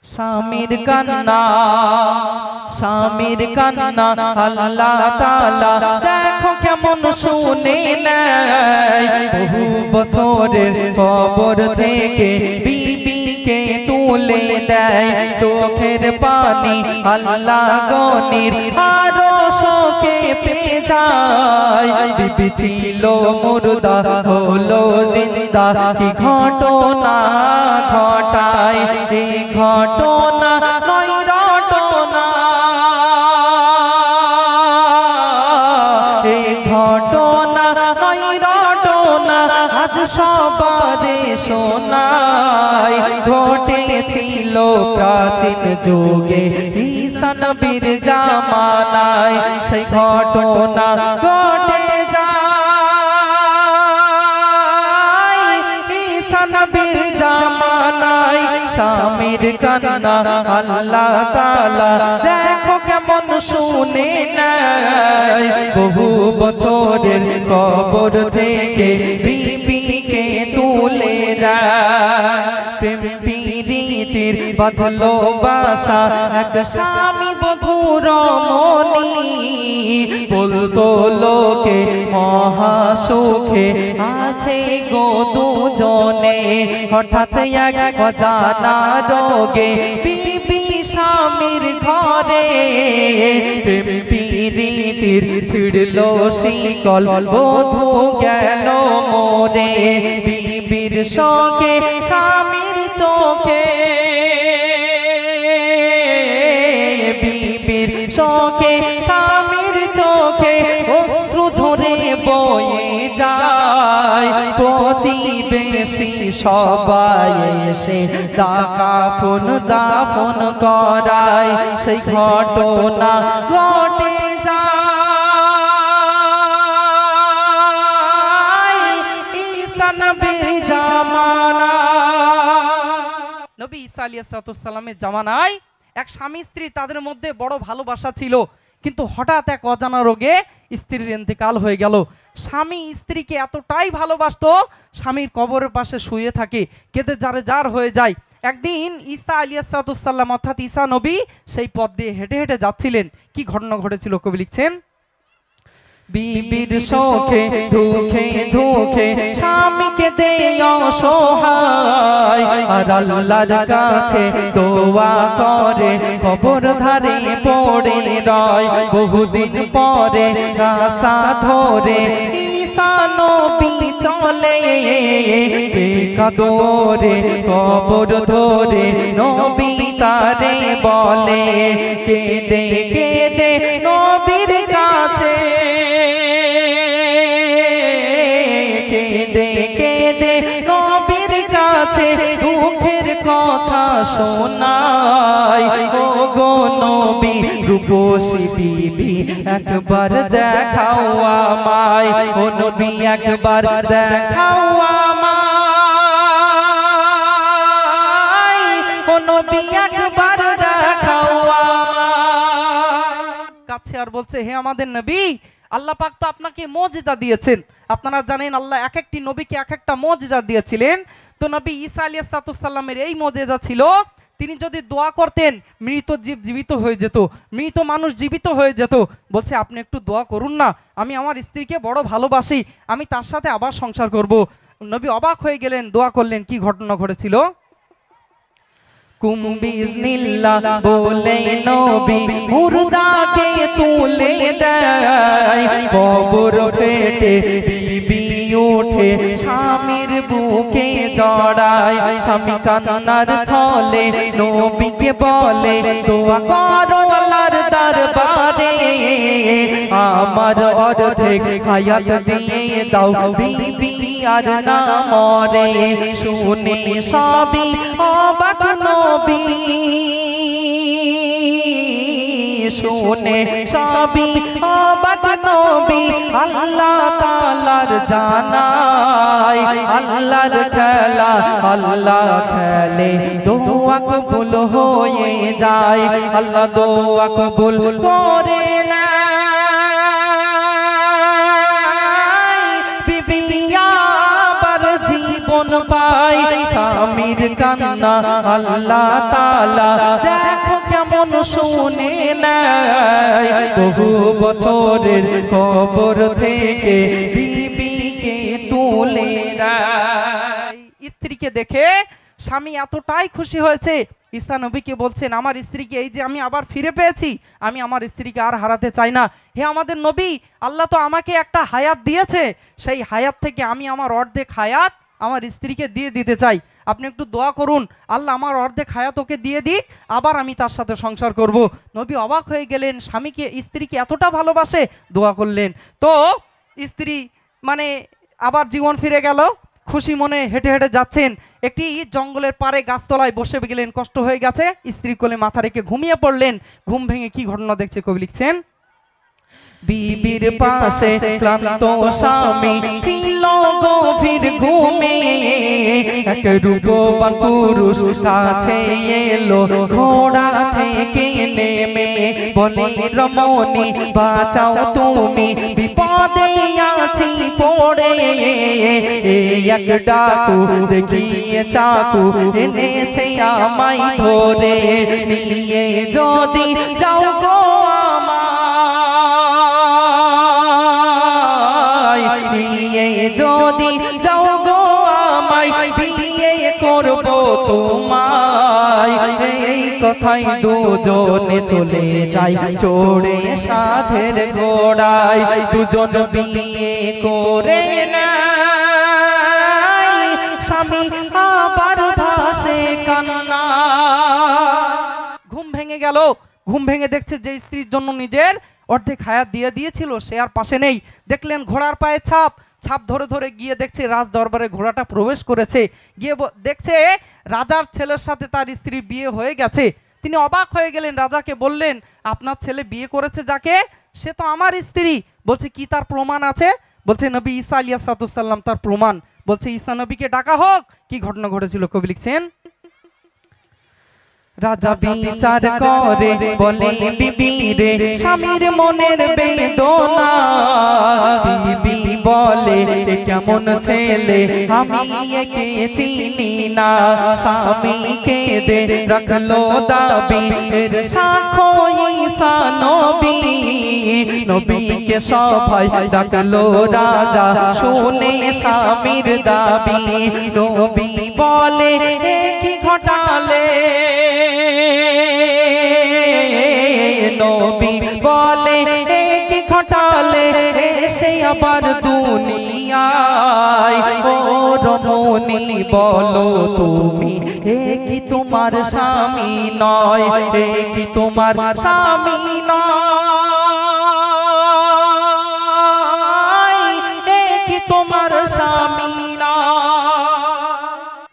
স্বামীর কান্না, স্বামীর কান্না আল্লাহ তাআলা দেখো কেমন শুনে নেয়। বহু বছরের কবর থেকে বিবিকে তুলে দেয়। চোখের পানি আল্লাহ গনির আরো শোকে পেয়ে যায়। বিবি ছিল মুর্দা হলো জিন্দা, কি ঘটনা ঘটায় এই ঘটনা নয় রটনা, এই ঘটনা নয় রটনা আজ সবারে শোনায়। ঘটেছিল প্রাচীন যুগে ঈসা নবীর জামানায়, সেই ঘটনা ঘটে যায় ঈসা নবীর জামানায়। স্বামীর কান্না আল্লাহ তাআলা দেখো কেমন শুনে নেয়। বহু বছরের কবর থেকে বিবিকে তুলে দেয়। প্রেম প্রীতির বাঁধলো বাসা এক স্বামী বধূর মনি, বলতো লোকে মহা সুখে আছে গো দুজনে। হঠাৎ এক অজানা রোগে বিবি স্বামীর ঘরে, প্রেম প্রীতির ছিড়লো শিকল বধূ গেল মোরে। বিবির শোকে স্বামীর চোখে, বিবির শোকে স্বামীর চোখে অশ্রু ঝরে বয়ে যায়। প্রতিবেশী সবাই এসে দাফন করায়, সেই ঘটনা ঘটে যায় ঈসা নবীর জামানা। নবী ঈসা আলাইহিস সালামের জামানায় এক স্বামী স্ত্রী, তাদের মধ্যে বড় ভালোবাসা ছিল, কিন্তু হঠাৎ এক অজানা রোগে স্ত্রীর ইন্তেকাল হয়ে গেল। স্বামী স্ত্রীকে এতটাই ভালোবাসতো, স্বামীর কবরের পাশে শুয়ে থাকে, কেঁদে যারে যার হয়ে যায়। একদিন ঈসা আলাইহিস সালাম অর্থাৎ ঈসা নবী সেই পথ দিয়ে হেঁটে হেঁটে যাচ্ছিলেন। কি ঘটনা ঘটেছিল কবি লিখছেন, বিবির শোকে দুঃখে দুঃখে স্বামীকে দেয় অসহায়, আর আল্লাহর কাছে দোয়া করে কবর ধারে পড়ে রয়। বহুদিন পরে রাস্তা ধরে ঈসা নবী চলে, কাদরে কবর ধরে নবী তারে বলে, কেঁদে কেঁদে নবীর কাছে, কেঁদে কেঁদে নবীর কাছে দুঃখের কথা শোনায়। ও গো নবী রূপসী বিবি একবার দেখাও আমায়, ও নবী একবার দেখাও আমায়, ও নবী একবার দেখাও আমায়। কাছে আর বলছে, হে আমাদের নবী, আল্লাহ পাক তো আপনাকে মুজিজা দিয়েছেন। আপনারা জানেন আল্লাহ এক একটি নবীকে এক একটা মুজিজা দিয়েছিলেন। তো নবী ঈসা আলাইহিস সালামের এই মুজিজা ছিল, তিনি যদি দোয়া করতেন মৃত জীব জীবিত হয়ে যেত, মৃত মানুষ জীবিত হয়ে যেত। বলছে আপনি একটু দোয়া করুন না, আমি আমার স্ত্রীকে বড় ভালোবাসি, আমি তার সাথে আবার সংসার করব। নবী অবাক হয়ে গেলেন, দোয়া করলেন। কি ঘটনা ঘটেছিল, কুম্বিজনিল্লাহ বলে নবী মুর্দাকে তুলে দেয়। কবর ফেটে বিবি উঠে স্বামীর বুকে জড়ায়। স্বামী কান্নার ছলে নবীকে বলে, দোয়া করো আল্লাহর দরবারে, আমার অর্ধেক হায়াত দিয়ে দাও বিবি আর না মরে। শুনে সবই অবাক নবী, শুনে সবই অবাক নবী আল্লাহ তাআলার জানায়। আল্লাহর খেলা আল্লাহ খেলে, দোয়া কবুল হয়ে যায়। আল্লাহ দোয়া কবুল করে না। বিবি আবার জীবন পাই স্বামীর কান্না আল্লাহ তাআলা দেখো কেমন শুনে নেয় বহু বছরের কবর থেকে বিবিকে তুলে দেয়। স্ত্রীকে দেখে স্বামী এতটাই খুশি হয়েছে, ঈসা নবীকে বলছেন আমার স্ত্রীকে এই যে আমি আবার ফিরে পেয়েছি, আমি আমার স্ত্রীকে আর হারাতে চাই না। হে আমাদের নবী, আল্লাহ তো আমাকে একটা হায়াত দিয়েছে, সেই হায়াত থেকে আমি আমার অর্ধেক হায়াত আমার স্ত্রীকে দিয়ে দিতে চাই। আপনি একটু দোয়া করুন, আল্লাহ আমার অর্ধেক হায়াত ওকে দিয়ে দিক, আবার আমি তার সাথে সংসার করব। নবী অবাক হয়ে গেলেন, স্বামীকে স্ত্রীকে এতটা ভালোবাসে, দোয়া করলেন। তো স্ত্রী মানে আবার জীবন ফিরে গেল, খুশি মনে হেঁটে হেঁটে যাচ্ছেন, একটি জঙ্গলের পাড়ে গাছতলায় বসে গেলেন, কষ্ট হয়ে গেছে, স্ত্রীর কোলে মাথা রেখে ঘুমিয়ে পড়লেন। ঘুম ভেঙে কি ঘটনা দেখছে কবি লিখছেন, বিবির পাশে ক্লান্ত স্বামী ছিল গভীর ঘুমে, এক রূপবান পুরুষ কাছে এলো ঘোড়া থেকে নেমে, বলে রমণী বাঁচাও তুমি বিপদে আছি পড়ে, এক ডাকু দেখিয়ে চাকু এনেছে আমায় ধরে, নিয়ে যদি যাও গো যদি যাও গো আমায় বিয়ে করব তোমায়, এই কথাই দুজনে চলে যাই চড়ে সাধের ঘোড়ায়, দুজন বিয়ে করে নেয়, স্বামী আবার ভাসে কান্না। ঘুম ভেঙে গেল, ঘুম ভেঙে দেখছে যে স্ত্রীর জন্য নিজের অর্ধেক হায়াত দিয়ে দিয়েছিল সে আর পাশে নেই। দেখলেন ঘোড়ার পায়ে ছাপ, ছাপ ধরে ধরে গিয়ে দেখছে রাজ দরবারে ঘোড়াটা প্রবেশ করেছে, গিয়ে দেখছে রাজার ছেলের সাথে তার স্ত্রী বিয়ে হয়ে গেছে। তিনি অবাক হয়ে গেলেন, রাজাকে বললেন আপনার ছেলে বিয়ে করেছে যাকে, সে তো আমার স্ত্রী। বলছে কি তার প্রমাণ আছে? বলছে নবী ঈসা আলাইহিস সালাম তার প্রমাণ। বলছে ঈসা নবীকে ডাকা হোক। কি ঘটনা ঘটেছিল কবি লিখছেন, রাজা বিচার করে বলে বিবি রে স্বামীর মনের বেদনা, বিবি বলে কেমন ছেলে আমি একে চিনি না, স্বামীকে দে রাখলো দাবি এর সাক্ষ্য ঈসা নবী, নবীকে সবাই ডাকলো রাজা শুনে স্বামীর দাবি, নবী বলে কি ঘটালে, নবী বলে কি ঘটালে এসে আবার দুনিয়ায়, ও রমণী বলো তুমি এ কি তোমার স্বামী নয়, এ কি তোমার স্বামী নয়, এ কি তোমার স্বামী নয়।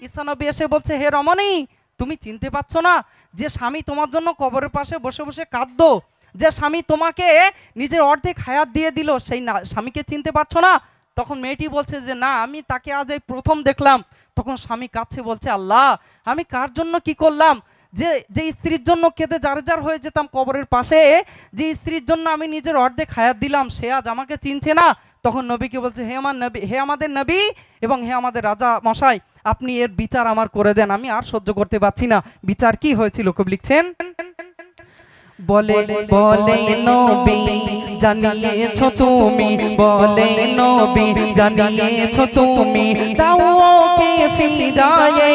ঈসা নবী এসে বলছে হে রমণী, তুমি চিনতে পারছো না যে স্বামী তোমার জন্য কবরের পাশে বসে বসে কাঁদতো, যে স্বামী তোমাকে নিজের অর্ধেক হায়াত দিয়ে দিল, সেই স্বামীকে চিনতে পারছো না? তখন মেয়েটি বলছে যে না, আমি তাকে আজ এই প্রথম দেখলাম। তখন স্বামী কাঁদছে, বলছে আল্লাহ আমি কার জন্য কি করলাম, যে যে স্ত্রীর জন্য কেঁদে যার যার হয়ে যেতাম কবরের পাশে, যে স্ত্রীর জন্য আমি নিজের অর্ধেক হায়াত দিলাম, সে আজ আমাকে চিনছে না। তখন নবীকে বলছে হে আমার নবী, হে আমাদের নবী এবং হে আমাদের রাজা মশাই, আপনি এর বিচার আমার করে দেন, আমি আর সহ্য করতে পারছি না। বিচার কি হয়েছিল কবি লিখছেন, বলে বলে নবী জানিয়েছো তুমি, বলে নবী জানিয়েছো তুমি, দাও ওকে ফিরায়ে,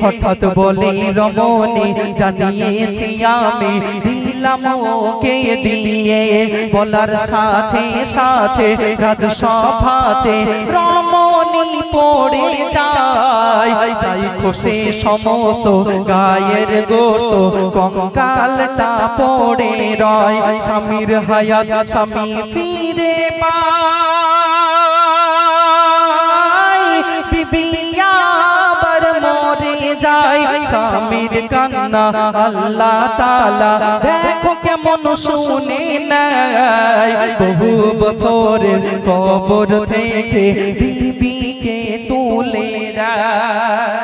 হঠাৎ বলে রমণী জানিয়েছি আমি, দিলাম ওকে দিয়ে, বলার সাথে সাথে রাজসভাতে রমণী পড়ে যায়, যাই খসে সমস্ত গায়ের গোশত, কঙ্কালটা পড়ে রয়, স্বামীর হায়াত স্বামী ফিরে পায়, বিবি আবার মরে যায়, স্বামীর কান্না আল্লাহ তাআলা দেখো কেমন শুনে নেয়, বহু বছরের কবর থেকে বিবিকে তুলে দেয়।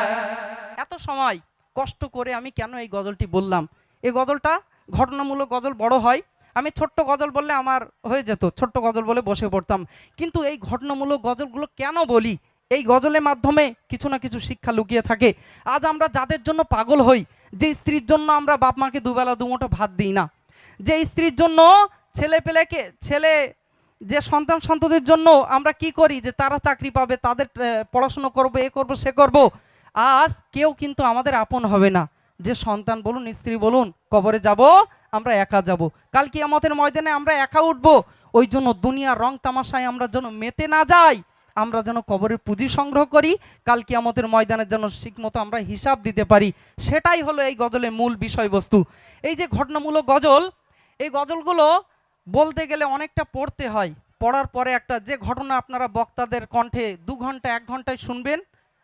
এত সময় কষ্ট করে আমি কেন এই গজলটি বললাম? এই গজলটা ঘটনামূলক গজল বড় হয়, আমি ছোট্ট গজল বললে আমার হয়ে যেত, ছোট্ট গজল বলে বসে পড়তাম, কিন্তু এই ঘটনামূলক গজলগুলো কেন বলি এই গজলের মাধ্যমে কিছু না কিছু শিক্ষা লুকিয়ে থাকে। আজ আমরা যাদের জন্য পাগল হই, যে স্ত্রীর জন্য আমরা বাপ মাকে দুবেলা দুমুঠো ভাত দিই না, যে স্ত্রীর জন্য ছেলে যে সন্তান সন্ততির জন্য আমরা কি করি, যে তারা চাকরি পাবে, তাদের পড়াশুনো করবো, এ করবো সে করবো, আজ কেউ কিন্তু আমাদের আপন হবে না। যে সন্তান বলুন স্ত্রী বলুন, কবরে যাব আমরা একা যাব, কাল কিয়ামতের ময়দানে আমরা একা উঠবো। ওই জন্য দুনিয়ার রং তামাশায় আমরা যেন মেতে না যাই, আমরা যেন কবরের পুঁজি সংগ্রহ করি, কাল কিয়ামতের ময়দানে যেন ঠিকমতো আমরা হিসাব দিতে পারি। সেটাই হলো এই গজলের মূল বিষয়বস্তু। এই যে ঘটনামূলক গজল, এই গজলগুলো বলতে গেলে অনেকটা পড়তে হয়, পড়ার পরে একটা যে ঘটনা আপনারা বক্তাদের কণ্ঠে 2 ঘন্টা 1 ঘন্টায় শুনবেন,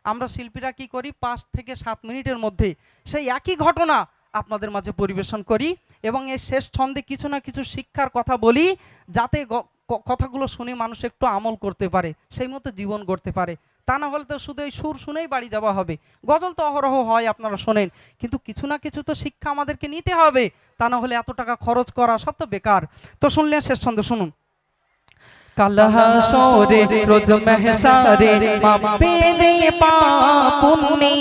আমরা শিল্পীরা কি করি 5 থেকে 7 মিনিটের মধ্যে সেই একই ঘটনা আপনাদের মাঝে পরিবেশন করি এবং এই শেষ ছন্দে কিছু না কিছু শিক্ষার কথা বলি, যাতে কথাগুলো শুনে মানুষ একটু আমল করতে পারে, সেই মতো জীবন গড়তে পারে। তা না হলে তো শুধু এই সুর শুনেই বাড়ি যাওয়া হবে। গজল তো অহরহ হয়, আপনারা শোনেন, কিন্তু কিছু না কিছু তো শিক্ষা আমাদেরকে নিতে হবে, তা না হলে এত টাকা খরচ করা সব তো বেকার। তো শুনলেন শেষ ছন্দ, শুনুন। কালহাসরে রোজ মেহসারে মাপে দে পাপুন্নি,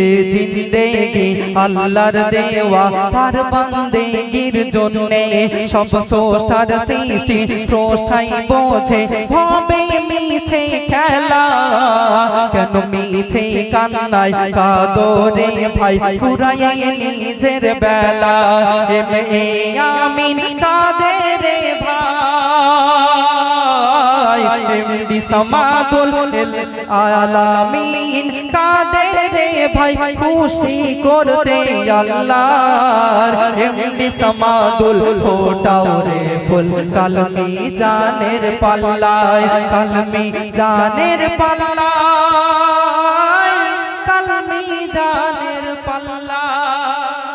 এ জিন্দেগি আল্লাহর দেওয়া তার বান্দেগির জন্যে, সব স্রষ্টার সৃষ্টি স্রষ্টাই বোঝে, হবে মিছে খেলা, কেন মিছে কান্নায় কাদরে ভাই ফুরাইয়ে নিজের বেলা, আমিন কাঁদে রে ভাই, এমডি সামাদুল আলামিন কাঁদে রে ভাই, খুশি করতে আল্লাহর, এমডি সামাদুল ফোটাও রে ফুল কালমি জানের পাল্লায়, কালমি জানের পাল্লায়, কালমি জানের পাল্লায়।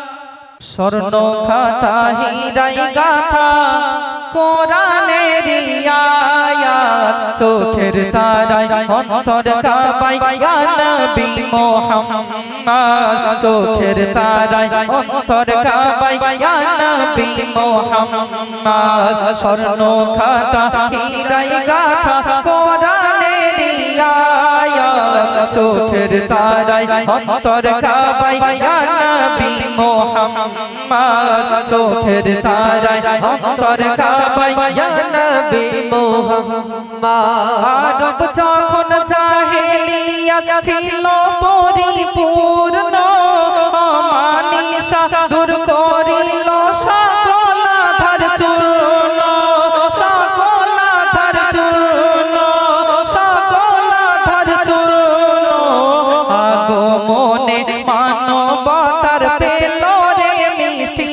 স্বর্ণ খাতা হীরাই গাথা কোরআনের আয়াত, চোখের তারায় অন্তর কাঁপায় ইয়া নবী মুহাম্মদ, চোখের তারায় অন্তর কাঁপায় ইয়া নবী মুহাম্মদ। স্বর্ণ খাতা হীরাই গাথা কোরআনের আয়াত, চোখের তারায় অন্তর কাঁপায় ইয়া নবী মুহাম্মদ, চোখের তারায় অন্তর কাঁপায় ইয়া নবী মুহাম্মদ। আরব যখন জাহেলিয়াত ছিল পরিপূর্ণ, অমানিসা দূর করিল সকল আধার চূর্ণ, সকল আধার চূর্ণ, সকল আধার চূর্ণ। আগমনে মানবতার পেল রে মিষ্টি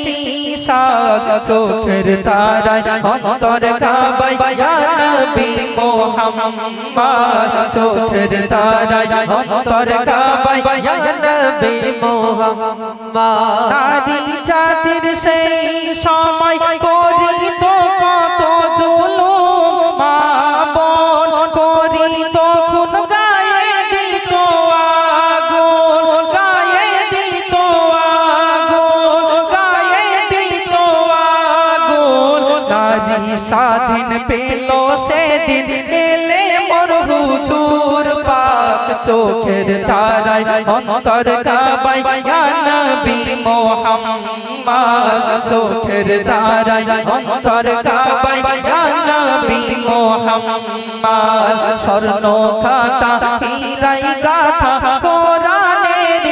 স্বাদ, চোখের তারায় অন্তর কাঁপায় ইয়া নবী মুহাম্মদ, চোখের তারায় অন্তর কাঁপায় ইয়া নবী মুহাম্মদ। নারী জাতির সেই সময় করিত কত জুলুম, মা বোন করিত খুন, গায়ে দিত আগুন, গায়ে দিত আগুন, গায়ে দিত আগুন। নারী স্বাধীন পেল সেদিন, এলে মোর হুজুর পাক, চোখের তারায় অন্তর কাঁপায় ইয়া নবী মুহাম্মদ, চোখের তারায় অন্তর কাঁপায় ইয়া নবী মুহাম্মদ। স্বর্ণ খাতা হীরাই গাথা কোরআনের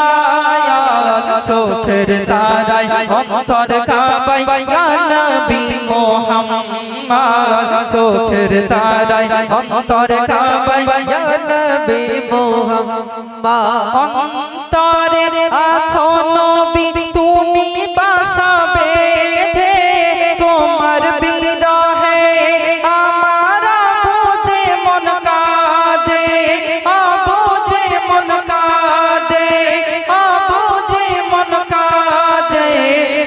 আয়াত, চোখের তারায় অন্তর কাঁপায় ইয়া নবী মুহাম্মদ, চোখের তারায় অন্তর কাঁপায় ইয়া নবী মুহাম্মদ। অন্তরে আছো নবী তুমি বাসা বেঁধে, তোমার বিরহে আমার বুঝে মন কাঁদে, বুঝে মন কাঁদে, বুঝে মন কাঁদে।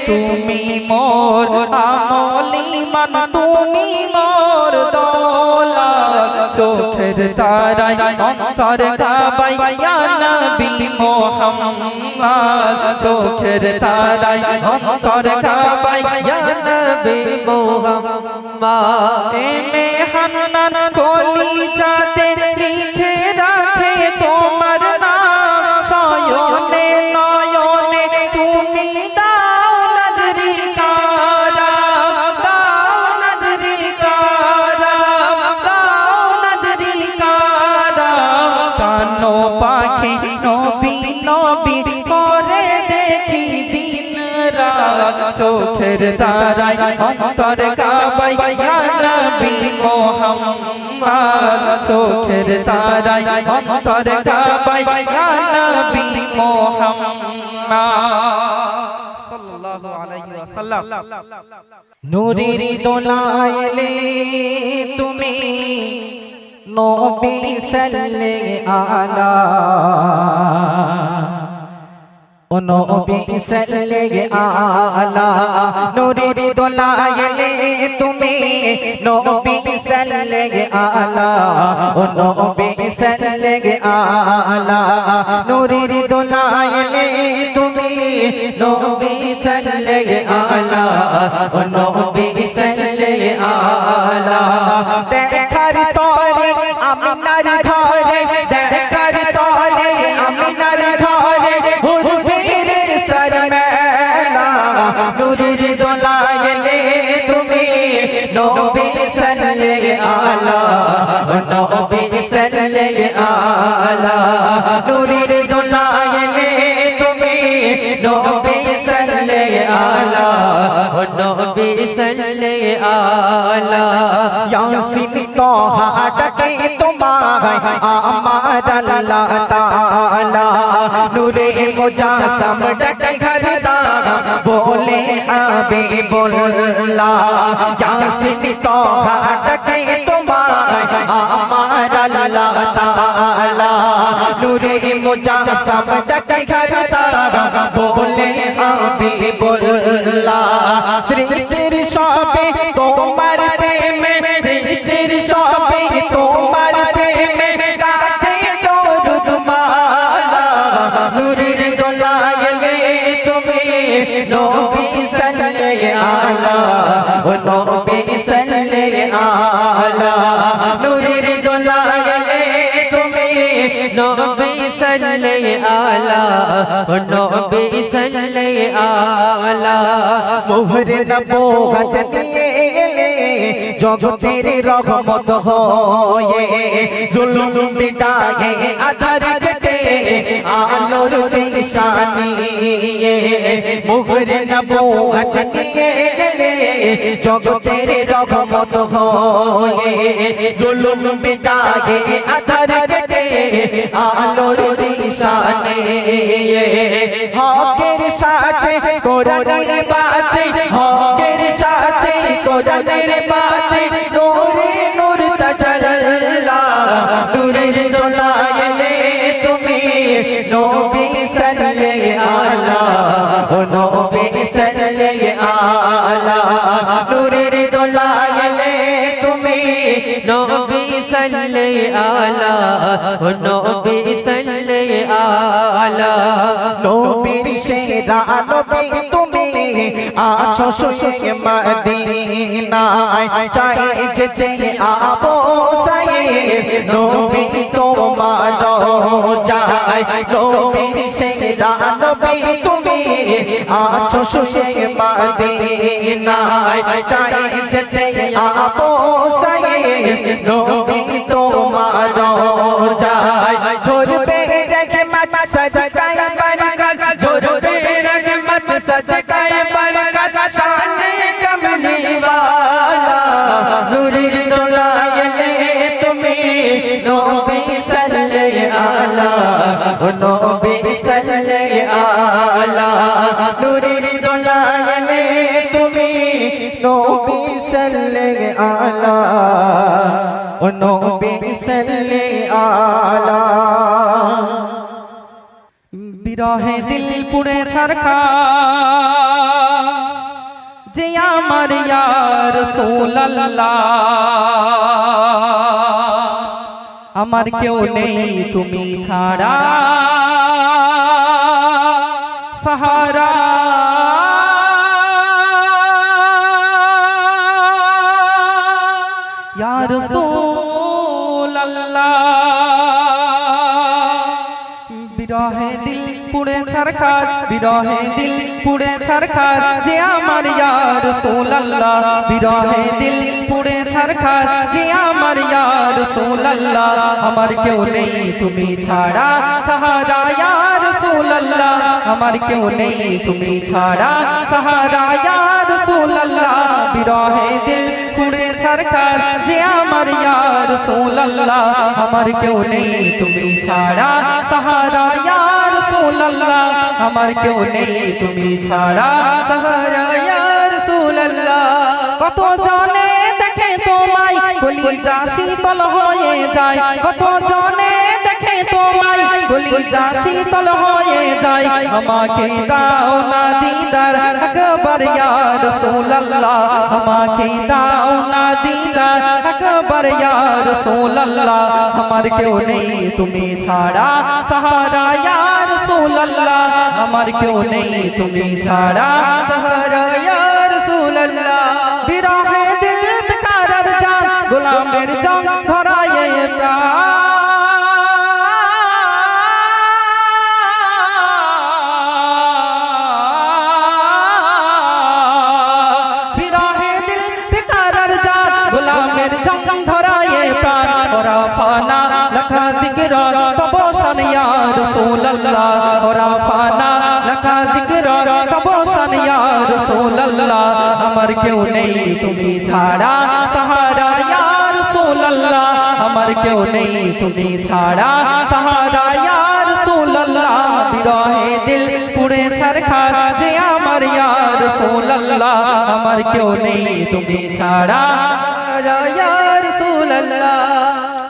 তুমি মোর আমলি মান, তুমি মোর দৌলত, চোখের তারায় অন্তর কাঁপায় ইয়া নবী মুহাম্মদ, চোখের তারায় অন্তর কাঁপায় ইয়া নবী মুহাম্মদ। প্রেমে হান্নান কলিজাতে লিখে রাখে তোমার নাম শয়নে নয়নে তুমি দাও নজরি কারা দাও নজরি কারা দাও নজরি কারা কানো পাখি নবী নবী করে দেখি দিন রাত চোখের তারায় অন্তর কাবাই ইয়া নবী মুহাম্মদ চোখের তারায় অন্তর কাবাই ইয়া নবী মুহাম্মদ সাল্লাল্লাহু আলাইহি ওয়াসাল্লাম নূরের দোলাইলে তুমি নবী সাল্লাল্লাহু আলা ও নবী সাল্লাল্লাহু আলা নূরের দোলাইলে তুমি নবী সাল্লাল্লাহু আলা ও নবী সাল্লাল্লাহু আলা নূরের দোলাইলে তুমি নবী সাল্লাল্লাহু আলা ও নবী সাল্লাল্লাহু আলা দেখার তরে আমিনার ঘরে দেখার তরে আমিনার ঘরে নূরের দোলাইলে তুমি নবী সাল্লাল্লাহু আলা নবী সাল্লাল্লাহু আলা নূরের দোলাইলে তুমি নবী সাল্লাল্লাহু আলা নবী সাল্লাল্লাহু আলা ইয়াসিন তোহা ডাকে তোমায় আমার আল্লাহ তাআলা নূরে মুজাসসাম ডাকে ঘর দারা बोले आबे बोल्ला यासिन तोहा डके तुम्हारे आमार अल्लाह ताला नूरे मुजासम डके घर तारा बोले आबे बोल्ला सृष्टिर सभे तोमार प्रेमे सृष्टिर सभे तोमार प्रेमे गाथे दरूद माला नूरेर दोलाइले नबी सल्लल्लाहु आला ओ नबी सल्लल्लाहु आला नूरेर दोलाइले তুমি নবী সাল্লাল্লাহু আলা ও নবী সাল্লাল্লাহু আলা মোহরে নবুয়ত নিয়ে এলে জগতের রহমত হয়ে জুলুম বিদায়ে আধার কেটে আলোর দিশানিয়ে মোহরে নবুয়ত নিয়ে এলে জগতের রহমত হয়ে জুলুম বিদায়ে আধার কেটে আলোর দিশানিয়ে হকের সাথে কোরআনের বাতে হকের সাথে কোরআনের বাতে নূরে নূর তাজাল্লা নূরের দোলাইলে তুমি নবী সাল্লাল্লাহু আলা ও নবী সাল্লাল্লাহু আলা নূরের দোলাইলে তুমি নবী সাল্লাল্লাহু আলা ও নবী সাল্লাল্লাহু আলা নবীর সেরা নবী তুমি আছো শুয়ে মদিনায় চাই যেতে আবু সাইদ নবী তোমার যায় নবীর সেরা নবী তুমি আছো শুয়ে মদিনায় চাই যেতে আবু সাইদ নবী তোমার যায় ঝরবে রহমত সদকায়ে বরকত ঝরবে রহমত সদকায়ে বরকত শান কমলি वाला नूरेर दोलाइले তুমি নবী সাল্লাল্লাহু আলা ও নবী সাল্লাল্লাহু আলা নূরের দোলাইলে তুমি নবী সাল্লাল্লাহু আলা ও নবী সাল্লাল্লাহু আলা বিরহে দিল পুড়ে ছারখার যে আমার ইয়া রাসূলুল্লাহ আমার কেউ নেই তুমি ছাড়া সাহারা ছারখার বিরহে দিল পুড়ে ছারখার যে আমার ইয়া রাসূলুল্লাহ বিরহে দিল পুড়ে ছারখার যে আমার ইয়া রাসূলুল্লাহ আমার কেউ নেই তুমি ছাড়া সাহারা ইয়া রাসূলুল্লাহ আমার কেউ নেই তুমি ছাড়া সাহারা ইয়া রাসূলুল্লাহ বিরহে দিল পুড়ে ছারখার যে আমার ইয়া রাসূলুল্লাহ আমার কেউ নেই তুমি ছাড়া সাহারা ইয়া রাসূলুল্লাহ আমার কেউ নেই তুমি ছাড়া সাহারা ইয়া রাসূলুল্লাহ কত জনে দেখে তোমায় কলিজা শীতল হয়ে যায় কত জনে দেখে তোমায় কলিজা শীতল হয়ে যায় আমাকে দাও না দিদার আকবার ইয়া রাসূলুল্লাহ আমাকে দাও না দিদার আকবার ইয়া রাসূলুল্লাহ আমার কেউ নেই তুমি ছাড়া সাহারা ইয়া রাসূলুল্লাহ আমার কেউ নেই তুমি ছাড়া সাহারা ইয়া রাসূলুল্লাহ বিরহে দিল বেকারার জান গোলামের জং ধরায়ে প্রাণ বিরহে দিল বেকারার জান গোলামের জং ধরায়ে প্রাণ ওরা ফানা লাখা জিকির তব শান ইয়া রাসূলুল্লাহ ওরা ফানা লাখা জিকির তব শান ইয়া রাসূলুল্লাহ আমার কেউ নেই তুমি ছাড়া সাহারা ইয়া রাসূলুল্লাহ আমার কেউ নেই তুমি ছাড়া সাহারা ইয়া রাসূলুল্লাহ বিরহে দিল পুড়ে ছারখার যে আমার ইয়া রাসূলুল্লাহ আমার কেউ নেই তুমি ছাড়া সাহারা ইয়া রাসূলুল্লাহ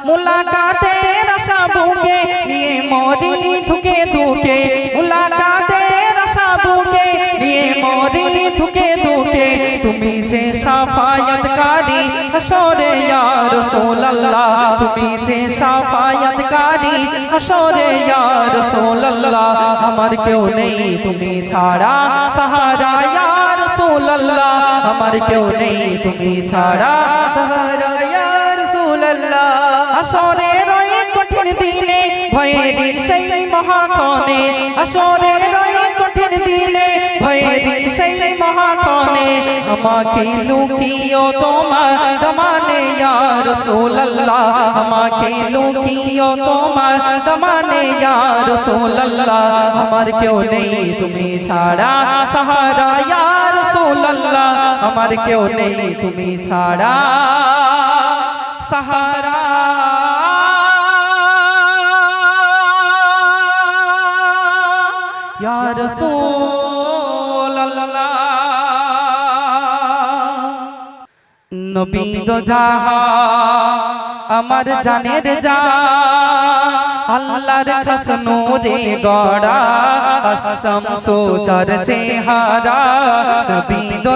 মুলাকাতের আশা বুকে নিয়ে মরি ধুকে ধুকে মুলাকাতের আশা বুকে নিয়ে মরি ধুকে ধুকে তুমি যে শাফায়াতকারী হাসরে ইয়া রাসূলুল্লাহ তুমি যে শাফায়াতকারী হাসরে ইয়া রাসূলুল্লাহ আমার কেউ নেই তুমি ছাড়া সাহারা ইয়া রাসূলুল্লাহ আমার কেউ নেই তুমি ছাড়া সাহারা ইয়া রাসূলুল্লাহ আসরের ওই কঠিন দিনে ভয়ের সেই মহাক্ষণে আসরের ওই কঠিন দিনে ভয়ের সেই মহাক্ষণে আমাকে লুকিও তোমার দামানে ইয়া রাসূলুল্লাহ আমাকে লুকিও তোমার দামানে ইয়া রাসূলুল্লাহ আমার কেউ নেই তুমি ছাড়া সাহারা ইয়া রাসূলুল্লাহ আমার কেউ নেই তুমি ছাড়া সাহারা ইয়া রাসূলুল্লাহ নবী দো জাহান আমার জানের জান আল্লাহর খাস নূরে গড়া আশামসু চার চেহারা নবী দো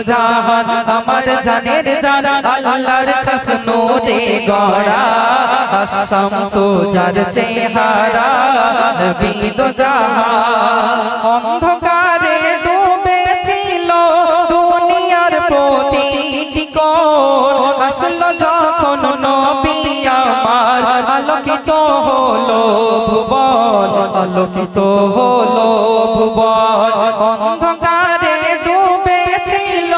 জাহান আমার জানের জান আল্লাহর খাস নূরে গড়া আশামসু চার চেহারা নবী দো জাহান অন্ধকারে ডুবেছিল দুনিয়ার প্রতিটি কোণ আসলো যখন নবী আমার আলোকিত হলো ভুবন আলোকিত হলো ভুবন অন্ধকারে ডুবেছিল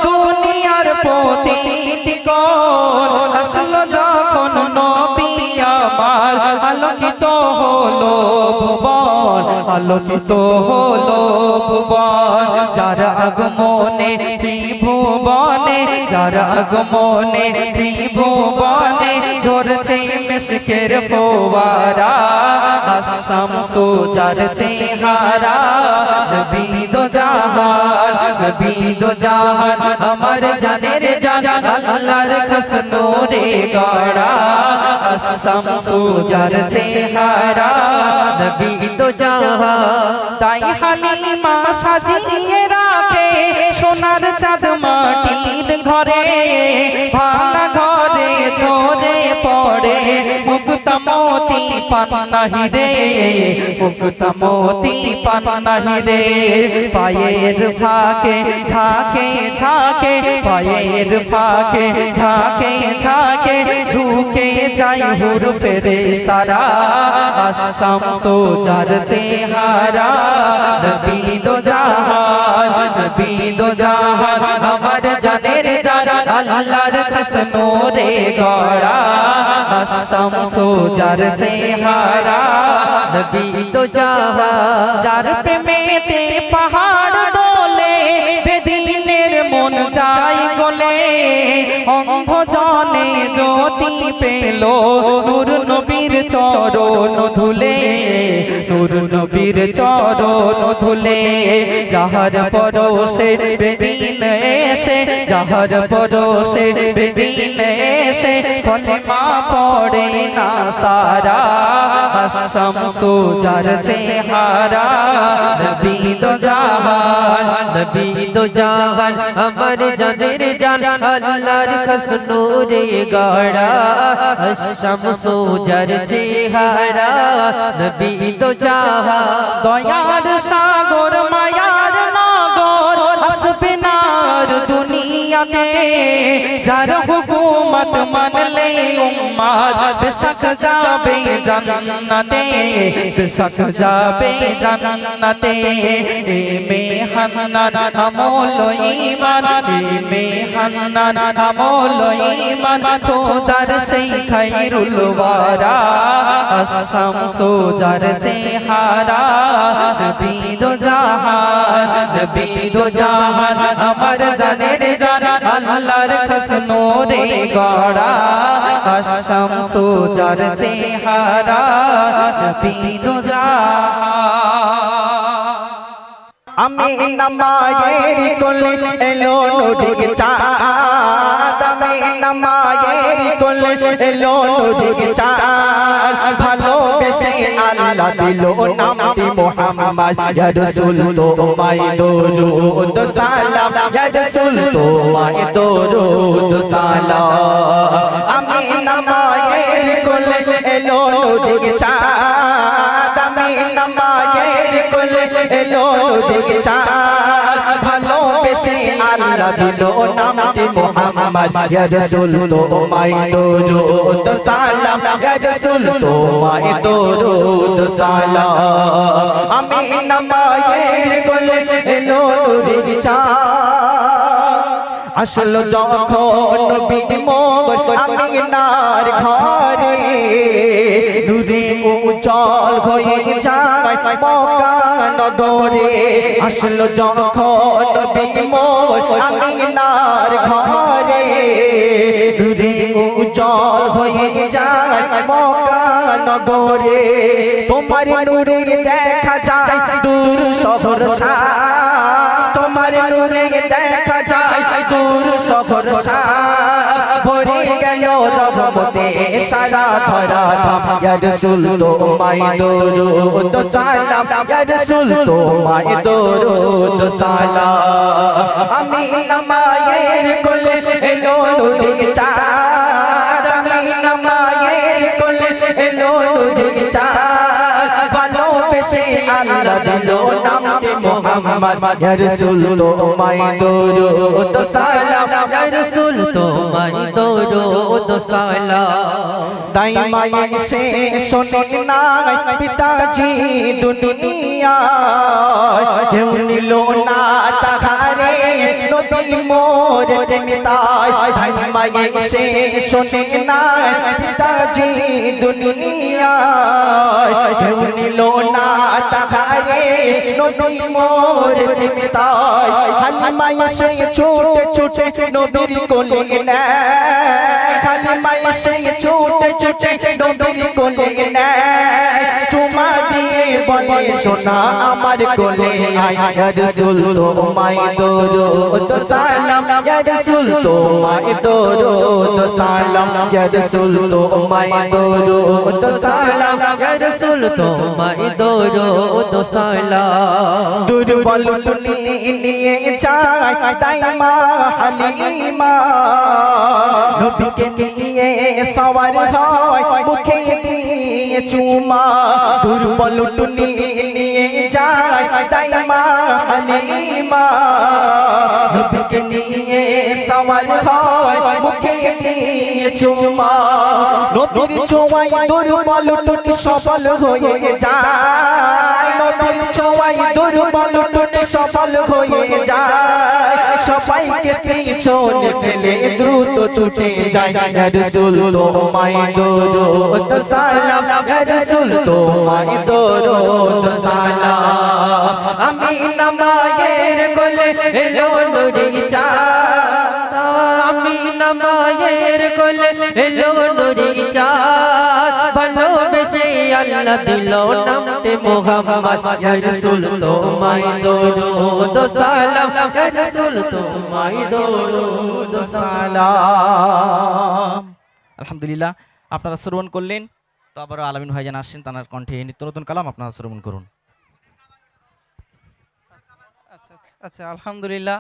দুনিয়ার প্রতিটি কোণ আসলো যখন নবী আমার আলোকিত হলো ভুবন আলোকিত হলো ভুবন যার আগমনে ত্রিভুবনে যার আগমনে ত্রিভুবনে ঝরছে মিশকের ফোয়ারা আশামসু যার চেহারা নবী দো জাহান আমার জানের জান আল্লাহর খাস নূরে গড়া আশামসু যার চেহারা নবী দো জাহান তাই হালিমা সাজিয়ে রাখে সোনার চাঁদ মাটির ঘরে ভাঙা ঘরে ঝরে পড়ে মুক্তা মোতি পান্নাহি রে মুক্তা মোতি পান্নাহি রে পায়ের ফাঁকে ঝাঁকে ঝাঁকে পায়ের ফাঁকে ঝাঁকে ঝাঁকে ঝুঁকে যাই হুর ফেরেশতারা আশামসো যার চেহারা নবী দো জাহান নবী দো জাহান আমার জানের জান আল্লাহর খাস নূরে গড়া আশামসো যার চেহারা নবী দো জাহান যার প্রেমেতে পাহাড় দোলে বেদিনের মন যায় গলে অন্ধ জনে জ্যোতি পেল নূর নবীর চরণ ধুলে নূর নবীর চরণ ধুলে যাহার পরশে বেদিন এসে যাহার পরশে বেদিন এসে কলেমা পড়ে না সারা আশামসো যার চেহারা নবী দো জাহান নবী দো জাহান আমার জানের জান আল্লাহর খাস নূরে গড়া আশামসো যার চেহারা নবী দো জাহান দয়ার সাগর মায়ার নগর আসবে নার দুনিয়াতে যার হুকুমত মানলে উম্মত বেশক যাবে জান্নাতে বেশক যাবে জান্নাতে এ মেহান্নান আমল ঈমান এ মেহান্নান আমল ঈমান খোদার সেই খায়রুল ওয়ারা আশামসো যার চেহারা নবী দো জাহান নবী দো জাহান আমার জানের জান আল্লাহর খাস নূরে গড়া আশামসো যার চেহারা নবী দো জাহান আমি নামায়ের কোলে এলো নূরের চাঁদ আমি নামায়ের কোলে এলো নূরের চাঁদ ভালোবেসে আল্লাহ দিল নামটি মুহাম্মদ ইয়া রাসূল তোমায় দরুদ সালাম ইয়া রাসূল তোমায় দরুদ সালাম আমি নামায়ের কোলে এলো নূরের চাঁদ আমি নামায়ের কোলে এলো নূরের চাঁদ ভালোবেসে আল্লাহ দিল নামটি মুহাম্মদ ইয়া রাসূল তোমায় দরুদ সালাম ইয়া রাসূল তোমায় দরুদ সালাম আমি নামায়ের কোলে এলো নূরের চাঁদ আসল যখন নবী মোর আমিনার ঘরে নূরে উজ্জ্বল হয়ে যায় মক্কা নগরে আসল যখন নবী মোর আমিনার ঘরে নূরে উজ্জ্বল হয়ে যায় মক্কা নগরে তোমার নূরে দেখা যায় দূর শহর তোমার নূরে দেখা যায় দূর শহর ভরে গেল রহমতে সারা ধরা ধাম ইয়া রাসূল তোমায় দরুদ সালাম ইয়া রাসূল তোমায় দরুদ সালাম আমি নামায়ের কোলে এলো নূরের চাঁদ আমি নামায়ের কোলে এলো নূরের চাঁদ ভালোবেসে আল্লাহ দিল নামটি মুহাম্মদ ইয়া রাসূল তোমায় দরুদ সালাম ইয়া রাসূল তোমায় দরুদ সালাম তাই মায়ে সে শোনে না পিতাজি দুনিয়া কেউ নিল না তাহারে নবী মোর জমিতায় তাই মায়ে সে শোনে না পিতাজি দুনিয়া কেউ নিল না তাহারে নবী মোর জমিতায় হালিমা এসে ছুটে ছুটে নবীর কোলে নেয় হালিমা এসে ছুটে ছুটে নবীর কোলে নেয় চুমা দিয়ে বলে সোনা আমার কোলে আয় ইয়া রাসূল তোমায় দরুদ সালাম ইয়া রাসূল তোমায় দরুদ সালাম ইয়া রাসূল তোমায় দরুদ সালাম ইয়া রাসূল তোমায় দরুদ সালাম দুর্বল টুনি নিয়ে যায় তাই মা হালিমা নবীকে নিয়ে সওয়ার হয় মুখে দিয়ে চুমা দুর্বল টুনি নিয়ে যায় তাই মা হালিমা নবীকে নিয়ে সওয়ার হয় মুখে দিয়ে চুমা নবীর ছোঁয়ায় দুর্বল টুনি সফল হয়ে যায় নবীর ছোঁয়ায় দুর্বল টুনি সফল হয়ে যায় সবাইকে পিছনে ফেলে দ্রুত ছুটে যায় ইয়া রাসূল তোমায় দরুদ সালাম ইয়া রাসূল তোমায় দরুদ সালাম আমি নামায়ের কোলে এলো নূরে চাঁদ আমি নামায়ের কোলে এলো নূরে চাঁদ ভালোবেসে আল্লাহ দিল নামতে মুহাম্মদ ইয়া রাসূল তোমায় দরুদ সালাম ইয়া রাসূল তোমায় দরুদ সালাম। আলহামদুলিল্লাহ, আপনারা শ্রবণ করলেন। তো আবারও আলামিন ভাইজান আসছেন, তার কণ্ঠে নিত্য নতুন কালাম আপনারা শ্রবণ করুন। আচ্ছা আচ্ছা আচ্ছা, আলহামদুলিল্লাহ।